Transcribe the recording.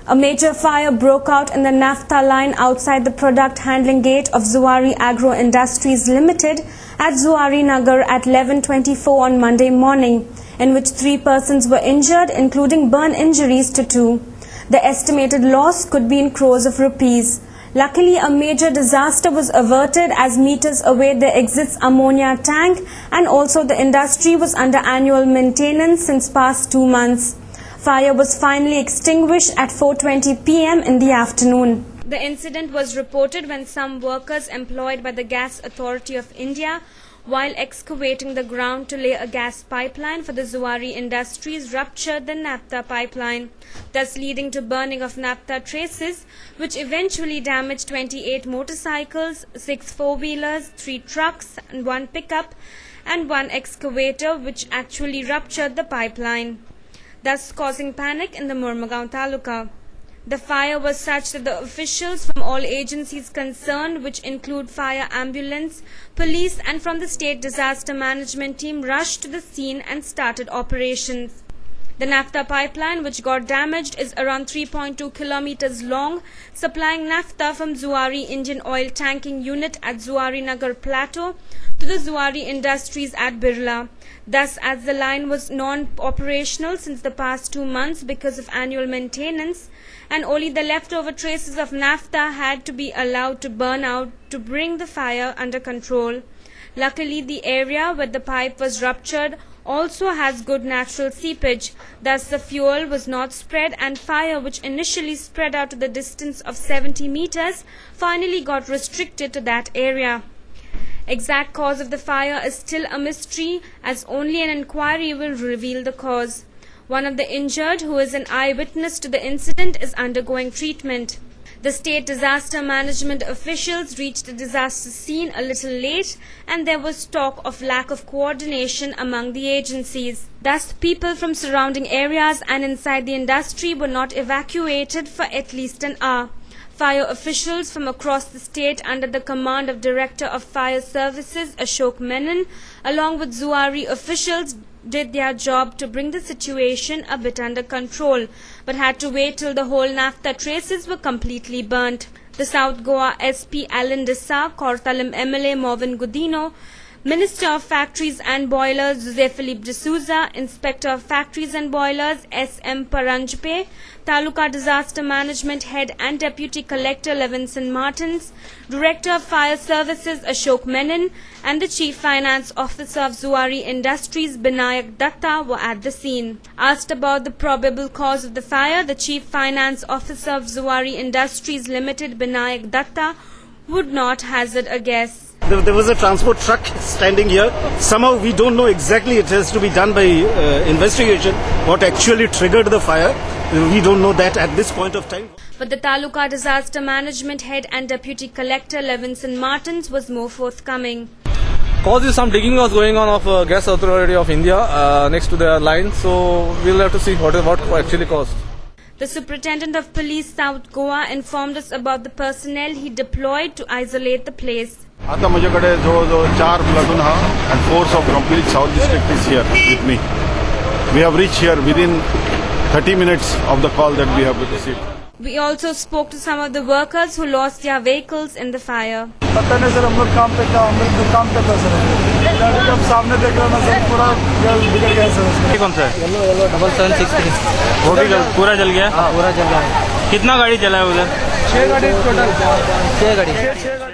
A major fire broke out in the naphtha line outside the product handling gate of Zuari Agro Industries Limited at Zuari Nagar at 11:24 on Monday morning, in which 3 persons were injured, including burn injuries to 2. The estimated loss could be in crores of rupees. Luckily, a major disaster was averted as meters away there exists ammonia tank, and also the industry was under annual maintenance since past 2 months. Fire was finally extinguished at 4:20 p.m. in the afternoon. The incident was reported when some workers employed by the Gas Authority of India, while excavating the ground to lay a gas pipeline for the Zuari Industries, ruptured the naphtha pipeline, thus leading to burning of naphtha traces, which eventually damaged 28 motorcycles, 6 four-wheelers, 3 trucks, and 1 pickup, and 1 excavator, which actually ruptured the pipeline, thus causing panic in the Murmagaon Taluka. The fire was such that the officials from all agencies concerned, which include fire, ambulance, police, and from the state disaster management team, rushed to the scene and started operations. The naphtha pipeline, which got damaged, is around 3.2 kilometers long, supplying naphtha from Zuari Indian Oil Tanking Unit at Zuari Nagar Plateau to the Zuari Industries at Birla. Thus, as the line was non-operational since the past 2 months because of annual maintenance, and only the leftover traces of naphtha had to be allowed to burn out to bring the fire under control. Luckily, the area where the pipe was ruptured also has good natural seepage. Thus, the fuel was not spread, and fire, which initially spread out to the distance of 70 meters, finally got restricted to that area. Exact cause of the fire is still a mystery, as only an inquiry will reveal the cause. One of the injured, who is an eyewitness to the incident, is undergoing treatment. The state disaster management officials reached the disaster scene a little late, and there was talk of lack of coordination among the agencies. Thus, people from surrounding areas and inside the industry were not evacuated for at least an hour. Fire officials from across the state, under the command of Director of Fire Services Ashok Menon, along with Zuari officials, did their job to bring the situation a bit under control, but had to wait till the whole naphtha traces were completely burnt. The South Goa SP Alan Dessa, Kortalim MLA Morvin Gudino, Minister of Factories and Boilers Jose Philippe de Souza, Inspector of Factories and Boilers S.M. Paranjpe, Taluka Disaster Management Head and Deputy Collector Levinson Martins, Director of Fire Services Ashok Menon, and the Chief Finance Officer of Zuari Industries Binayak Datta were at the scene. Asked about the probable cause of the fire, the Chief Finance Officer of Zuari Industries Limited Binayak Datta would not hazard a guess. There was a transport truck standing here. Somehow we don't know exactly. It has to be done by investigation. What actually triggered the fire, we don't know that at this point of time. But the Taluka Disaster Management Head and Deputy Collector Levinson Martins was more forthcoming. Cause is some digging was going on of Gas Authority of India next to their line. So we'll have to see what actually caused. The Superintendent of Police South Goa informed us about the personnel he deployed to isolate the place. आता माझ्याकडे जवळजवळ 4 platoon and force of complete South District is here with me. We have reached here within 30 minutes of the call that we have received. We also spoke to some of the workers who lost their vehicles in the fire. पता नहीं sir, हम लोग काम पे था, हम लोग दुकान पे था सर। जब सामने देख रहा ना सर, पूरा बिगड़ गया सर। कौन सा है? येलो 7763 वो भी पूरा जल गया? हाँ, पूरा जल गया। कितना गाड़ी चला है उधर? 6 गाड़ी टोटल। 6 गाड़ी।